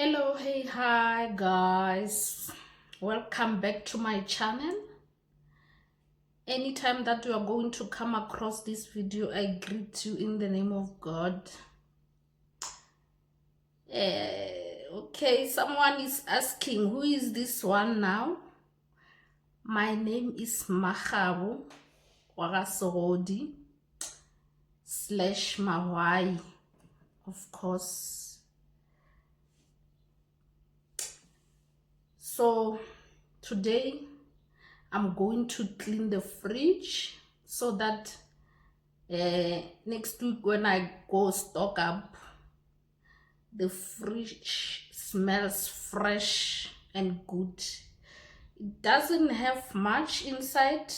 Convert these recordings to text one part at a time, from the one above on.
Hello, hey, hi guys, welcome back to my channel. Anytime that you are going to come across this video, I greet you in the name of God. Okay, someone is asking, who is this one now? My name is Mahabu Wagasogodi / Mawai, of course. So today I'm going to clean the fridge so that next week when I go stock up, the fridge smells fresh and good. It doesn't have much inside.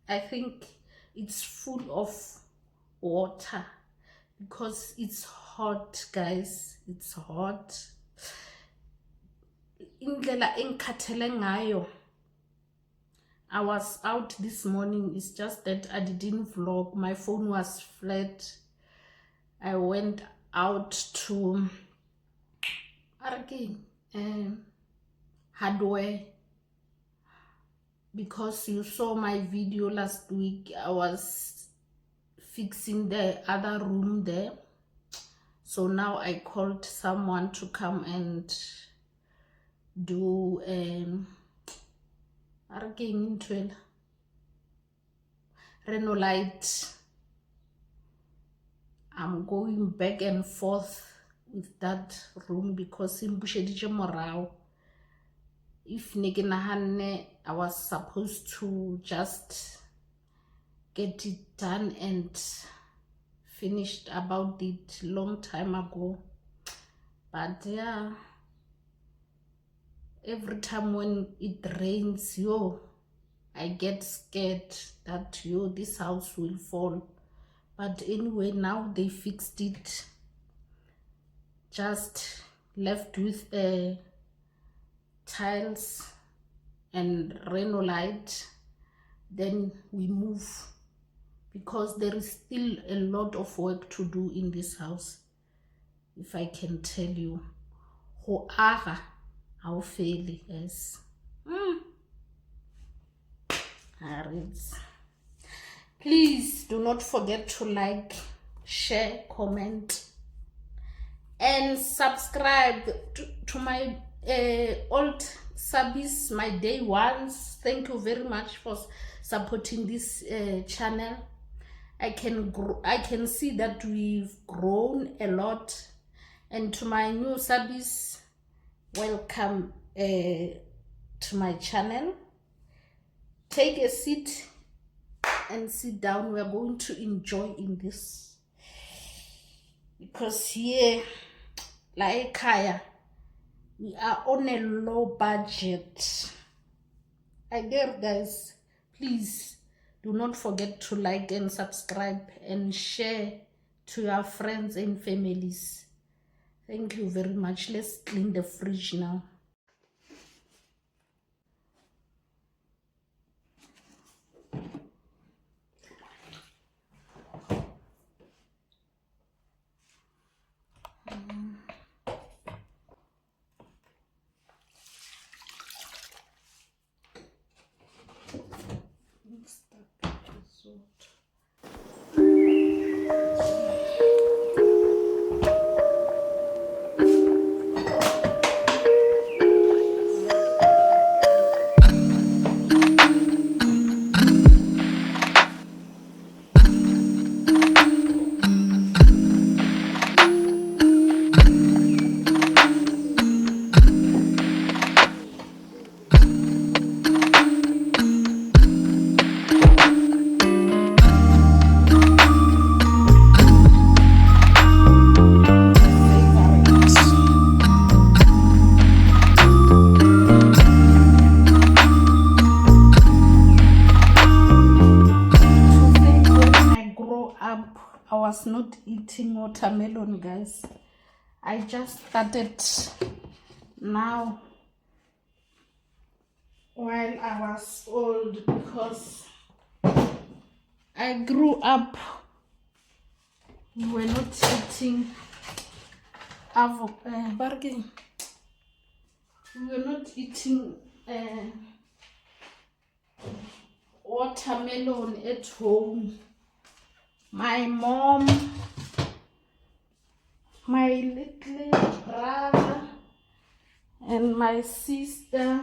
I think it's full of water because it's hot, guys. It's hot. Indlela engikhathele ngayo, I was out this morning. It's just that I didn't vlog. My phone was flat. I went out to hardware because you saw my video last week. I was fixing the other room there. So now I called someone to come and do renolite. I'm going back and forth with that room because if I was supposed to just get it done and finished about it long time ago, but yeah, every time when it rains, I get scared that this house will fall. But anyway, now they fixed it. Just left with tiles and renolite. Then we move because there is still a lot of work to do in this house. If I can tell you, how fail, guys. Please do not forget to like, share, comment, and subscribe to my old subbies, my day ones. Thank you very much for supporting this channel. I can see that we've grown a lot. And to my new subbies, welcome to my channel. Take a seat and sit down. We are going to enjoy in this because here, like Kaya, we are on a low budget. Again, guys, please do not forget to like and subscribe and share to your friends and families. Thank you very much. Let's clean the fridge now. I was not eating watermelon, guys. I just started now while I was old because I grew up, we were not eating bargain. We were not eating watermelon at home. My mom, my little brother, and my sister,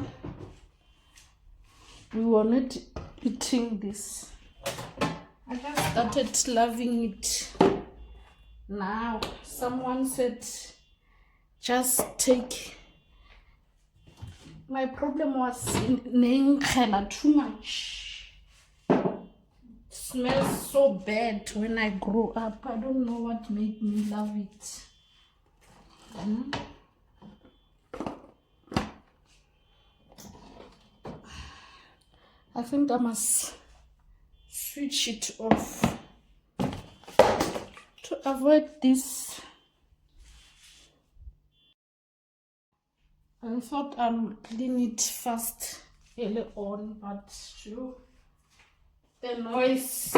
we were not eating this. I just started loving it now. Someone said, just take. My problem was in too much. It smells so bad when I grew up. I don't know what made me love it. I think I must switch it off to avoid this. I thought I'll clean it fast early on, but the noise.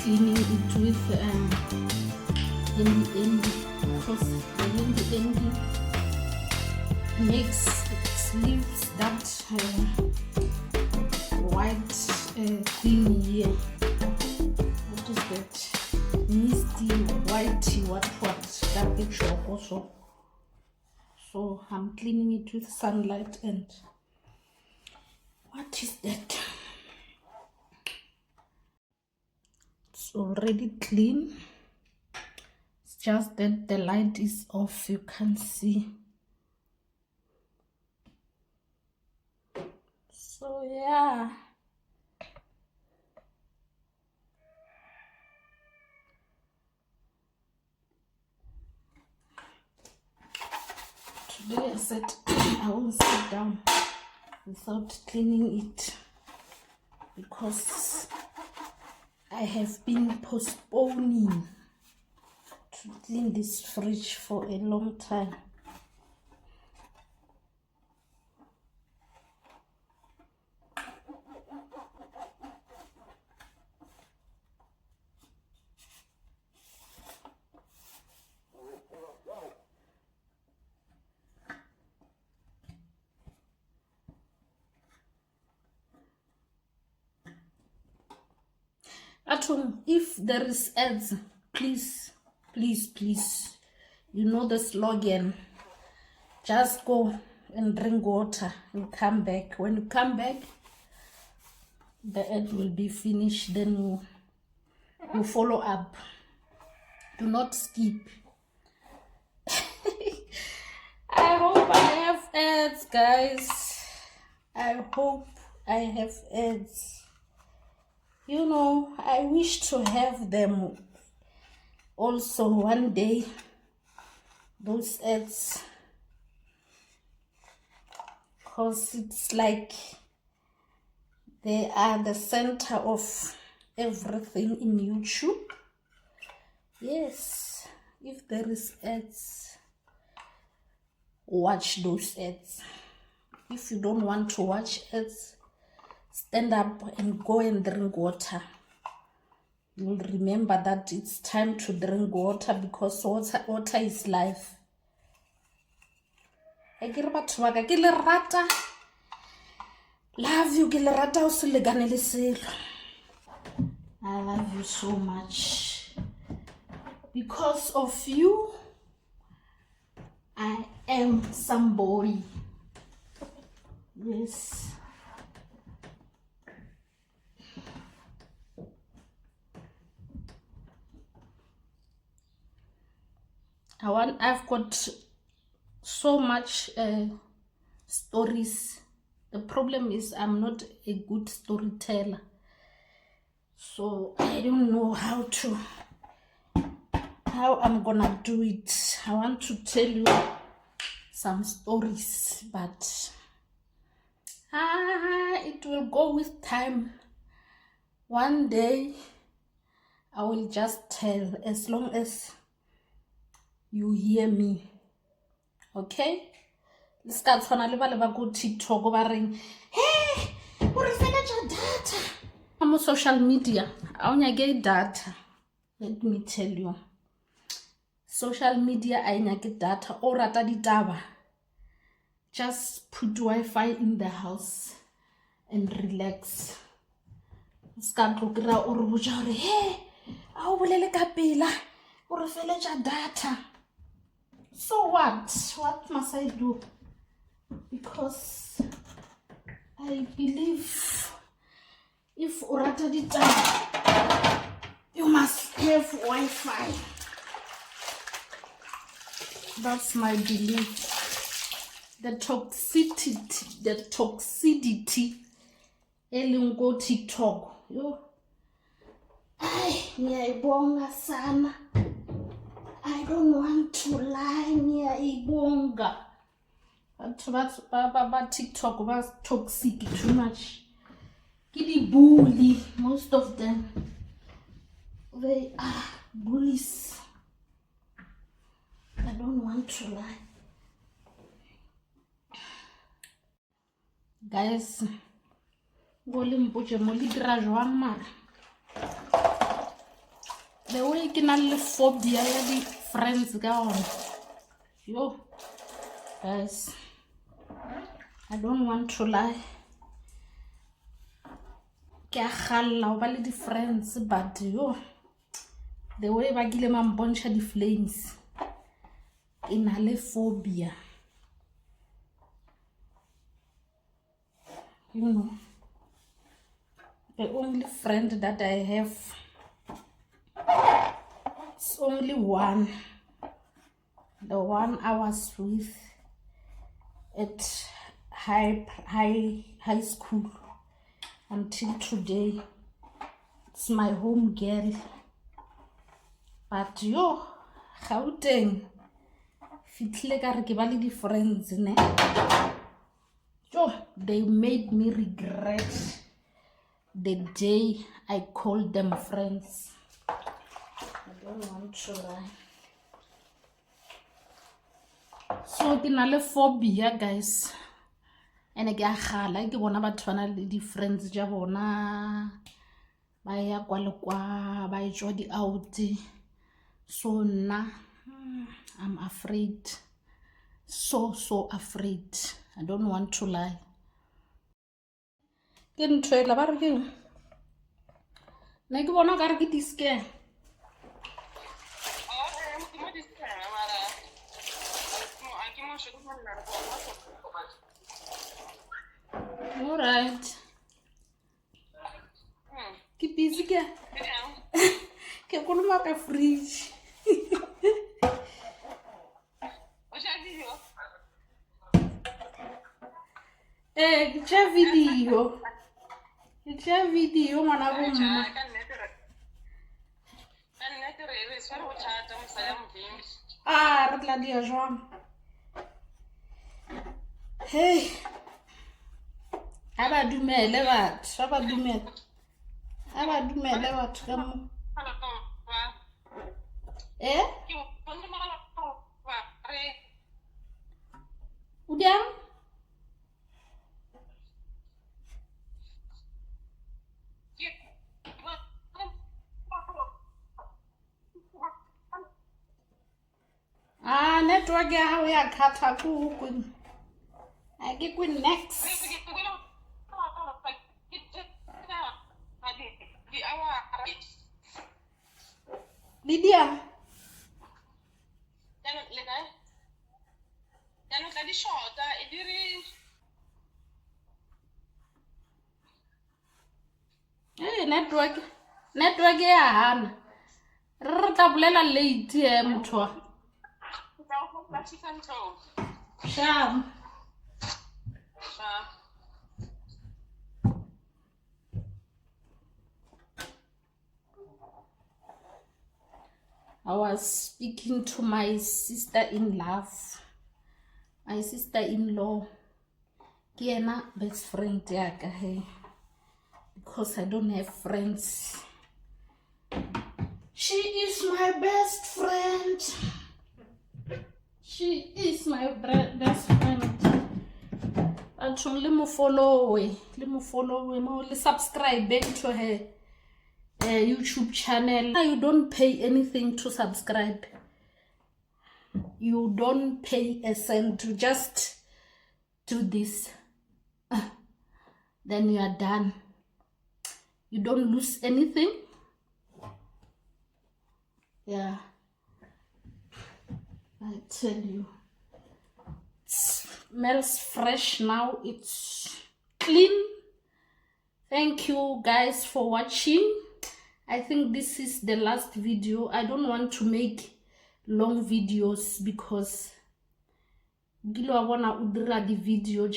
Cleaning it with because the ending leaves that white thing here. What is that? Misty, whitey, what that picture also. So I'm cleaning it with sunlight. And what is that? Already clean. It's just that the light is off, you can't see. So yeah, today I said I won't sit down without cleaning it, because I have been postponing to clean this fridge for a long time. if there is ads, please, you know the slogan, just go and drink water and come back. When you come back, the ad will be finished, then you follow up. Do not skip. I hope I have ads, guys. I hope I have ads. You know, I wish to have them also one day, those ads, because it's like they are the center of everything in YouTube. Yes, if there is ads, watch those ads. If you don't want to watch ads, stand up and go and drink water. You'll remember that it's time to drink water, because water is life. Love you, I love you so much. Because of you, I am somebody. Yes. I've got so much stories. The problem is I'm not a good storyteller, so I don't know how I'm gonna do it. I want to tell you some stories, but it will go with time. One day I will just tell, as long as you hear me. Okay? This guy tshwana le ba le ba go TikTok ba reng, hey, o re fela data. I'm on social media. I only get data. Let me tell you. Social media I get data. O rata ditaba. Just put Wi-Fi in the house and relax. Ska tlokira o re botsa gore, hey, a o bolele ka pela, o re fela data. So what must I do? Because I believe if urata data, you must have Wi-Fi. That's my belief. The toxicity elingo TikTok. Yo. Ay, ngiyayibonga sana. I don't want to lie, ngiyayibonga. But TikTok was toxic too much. Kitty bully, most of them. They are bullies. I don't want to lie. Guys, the way can I phobia the friends go. Yo, guys, I don't want to lie. The friends, but yo, the way I give them a bunch of the flames in a phobia. You know, the only friend that I have, it's only one. The one I was with at high school until today. It's my home girl. But yo, Gauteng, fitlhe ka re ke ba le di friends ne. Yo, they made me regret the day I called them friends. I don't want to lie. So ke na le phobia, guys. And I get gala ke bona batho bana le di friends ja bona ba ya kwa le kwa ba etswa di out. So na I'm afraid. So afraid. I don't want to lie. Ke ntwela ba re ke Ne ke bona ka re ke di-scare. All right. Ke busy ke. Ke koloma ka fridge. Ke tšea video. Ke tšea video ngwana bomma. Re tla dia jwang. Hey. Ha ba dumele batho, ha ba dumele. Ha ba dumele batho ka mo. Udiang? Network ya hao ya kata ku. I get ku next. Lydia. Network ya hana. Re tla bolela late motho. Sham. I was speaking to my sister-in-law. My sister-in-law. Kiena best friend yaka hey. Because I don't have friends. She is my best friend. She is my best friend. Let me follow mo subscribe to her YouTube channel. You don't pay anything to subscribe. You don't pay a cent to just do this. Then you are done. You don't lose anything. Yeah. I tell you. It smells fresh now. It's clean. Thank you guys for watching. I think this is the last video. I don't want to make long videos because I wanna udra the video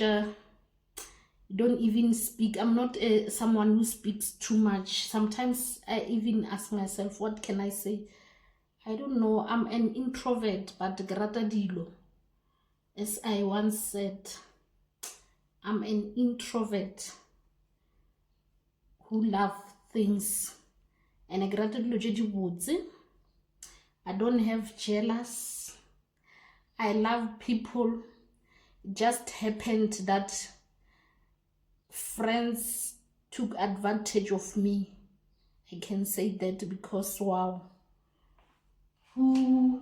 don't even speak. I'm not someone who speaks too much. Sometimes I even ask myself, what can I say? I don't know. I'm an introvert, but grata dilo. As I once said, I'm an introvert who love things. And I grata dilo jeji woods. I don't have jealous. I love people. It just happened that friends took advantage of me. I can say that because wow. Who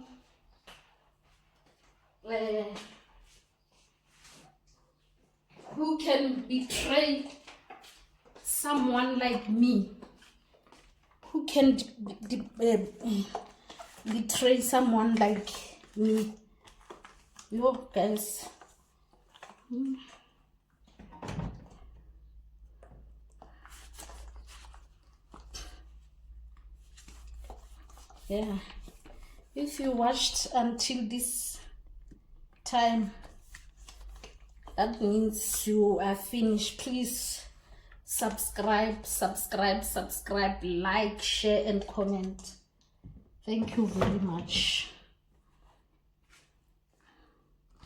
can betray someone like me? Who can betray someone like me? Yo guys. Yeah, if you watched until this time, that means you are finished. Please subscribe, like, share and comment. Thank you very much.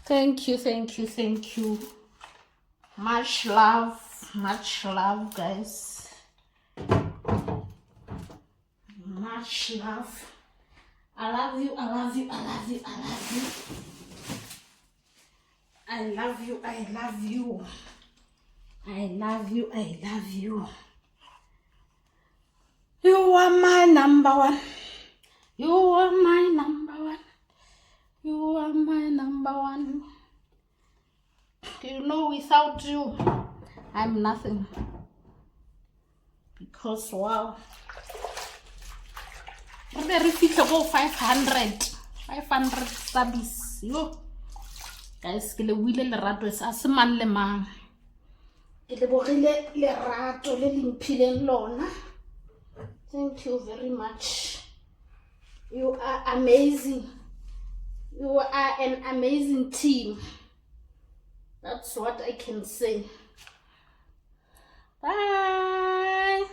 Thank you. Much love guys. Much love. I love you. I love you. You are my number one. You know, without you, I'm nothing. Because wow. Re fitlhe go 500 subs. Yo guys, ke lebohile lerato, a se mang le mang. Ke lebogile lerato le le mphileng lona. Thank you very much. You are amazing. You are an amazing team. That's what I can say. Bye.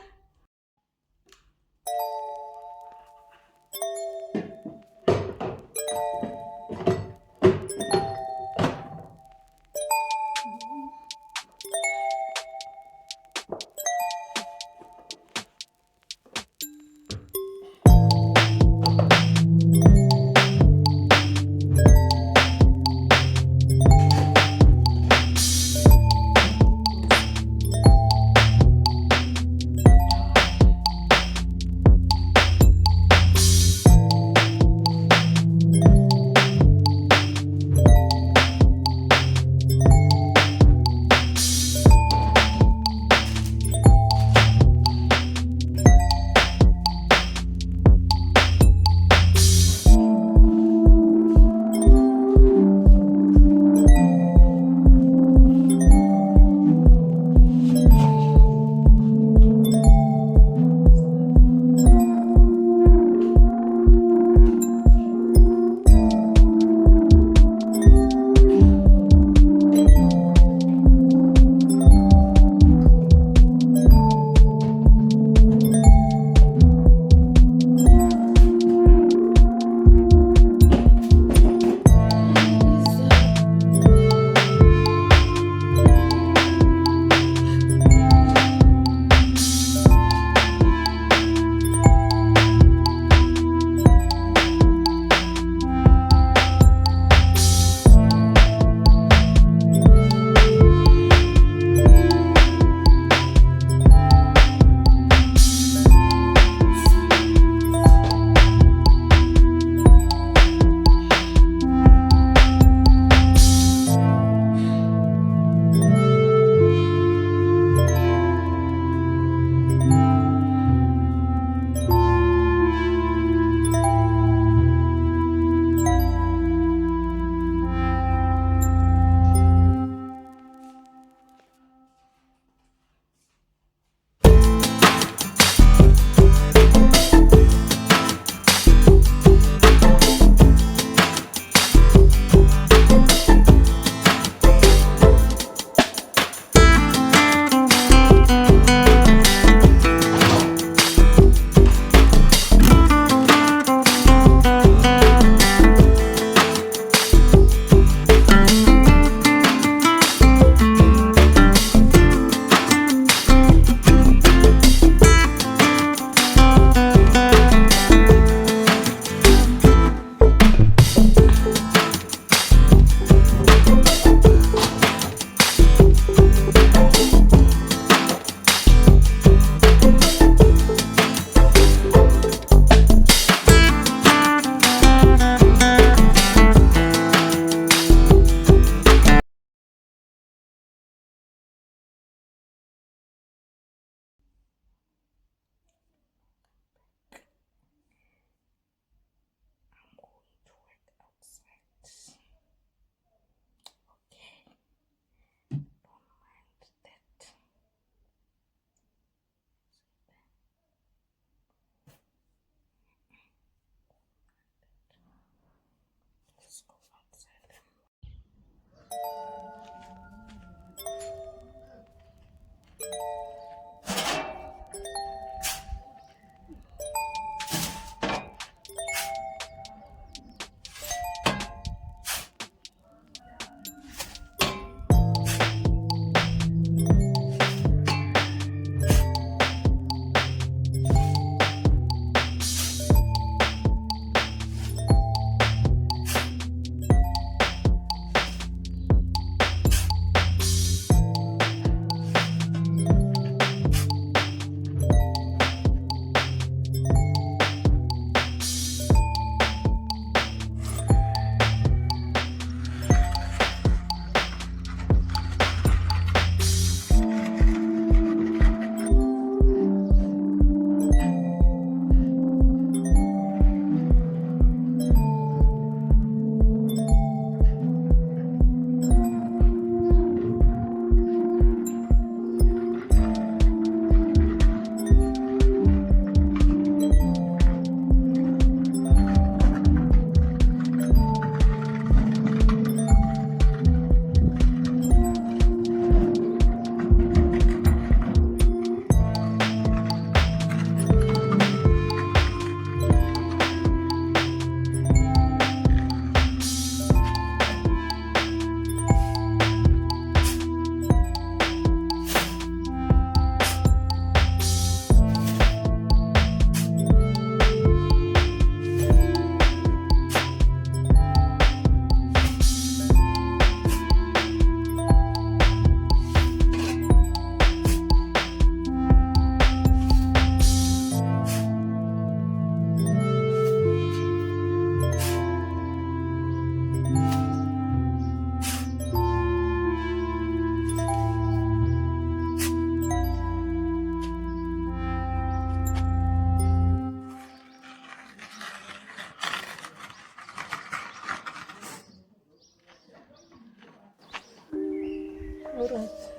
All right.